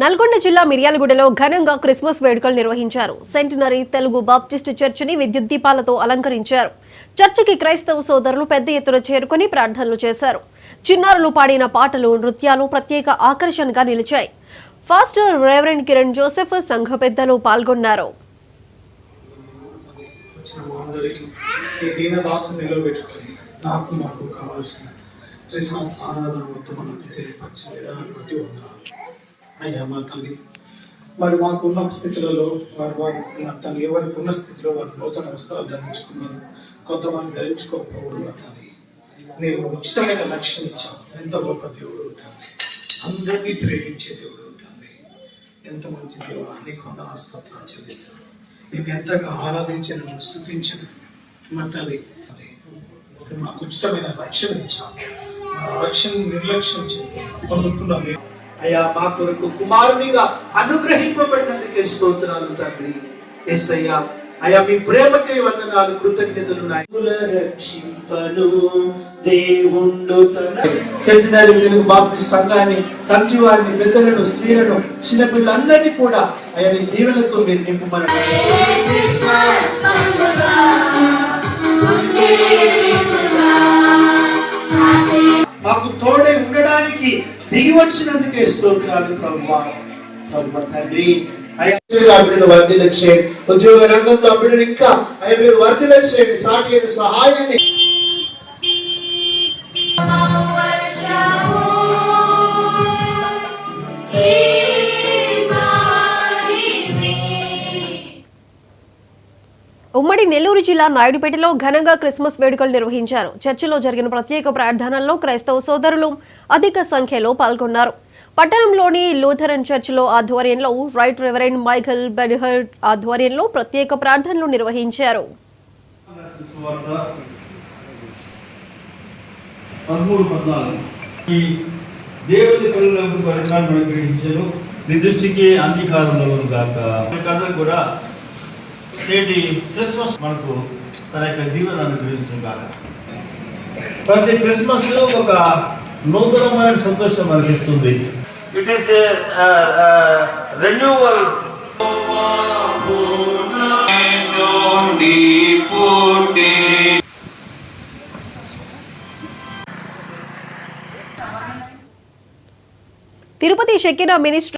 నల్గొండ జిల్లా మిర్యాలగూడలో ఘనంగా క్రిస్మస్ వేడుకలు నిర్వహించారు. సెంటినరీ తెలుగు బాప్టిస్ట్ చర్చిని విద్యుత్ దీపాలతో అలంకరించారు. చర్చికి క్రైస్తవ సోదరులు పెద్ద ఎత్తున చేరుకుని ప్రార్థనలు చేశారు. చిన్నారులు పాడిన పాటలు, నృత్యాలు ప్రత్యేక ఆకర్షణగా నిలిచాయి. ఫాస్టర్ రెవరెండ్ కిరణ్ జోసెఫ్ సంఘ పెద్దలు పాల్గొన్నారు. అయ్యా మా తల్లి మరి మాకున్న స్థితులలో వారు తను ఎవరికి ఉన్న స్థితిలో వారు నూతన వస్త్రాలు ధరించుకున్నారు. కొంతమంది ధరించుకోకపోవడం తల్లి నేను ఉచితమైన లక్ష్యం ఇచ్చాను. ఎంత గొప్ప దేవుడు అవుతాను, అందరినీ ప్రేమించే దేవుడు అవుతాను. ఎంత మంచి దేవుడు నీకు స్తోత్రాలు చెల్లిస్తాను. నేను ఎంతగా ఆరాధించను, స్తుతించను. మా తల్లి మాకు ఉచితమైన రక్షణ ఇచ్చాను. మా రక్షణ నిర్లక్ష్యం పొందుకున్నాను. అయ్యా మా కొరకు కుమారునిగా అనుగ్రహింపబడినందుకే స్తోత్రాలు తండ్రి. యేసయ్యా అయ్యా మీ ప్రేమకే వందనాలు, కృతజ్ఞతలు. రక్షింపను దేవుండు సెమినరీ తెలుగు బాప్టిస్ట్ సంఘాన్ని, తండ్రి వారిని, పెద్దలను, స్త్రీలను, చిన్నపిల్లలందరినీ కూడా అయ్యా నీ దీవెనతో మీరు నింపమని మాకు తోడై ఉండడానికి దిగి వచ్చినందుకే స్తోత్రాలు ప్రభువా. ప్రభు తండ్రి అయ్యా వర్ధిల్ల చేయండి. ఉద్యోగ రంగంలో అప్పుడు ఇంకా అయ్యా మీరు వర్ధిల్ల చేయండి. సాటి అయిన సహాయాన్ని ఉమ్మడి నెల్లూరు జిల్లా నాయుడుపేటలో ఘనంగా క్రిస్మస్ వేడుకలు నిర్వహించారు. చర్చిలో జరిగిన ప్రత్యేక ప్రార్థనల్లో క్రైస్తవ సోదరులు అధిక సంఖ్యలో పాల్గొన్నారు. పట్టణంలోని లూథరన్ చర్చిలో ఆధ్వర్యంలో రైట్ రెవరెండ్ మైఖల్ బెన్హర్డ్ ఆధ్వర్యంలో ప్రత్యేక ప్రార్థనలు నిర్వహించారు. నేటి క్రిస్మస్ మనకు తన యొక్క దీవెన అనుగ్రహించిన కాక ప్రతి క్రిస్మస్ ఒక నూతనమైన సంతోషం అనిపిస్తుంది. It is renewal. Tirupati Shekinah ministry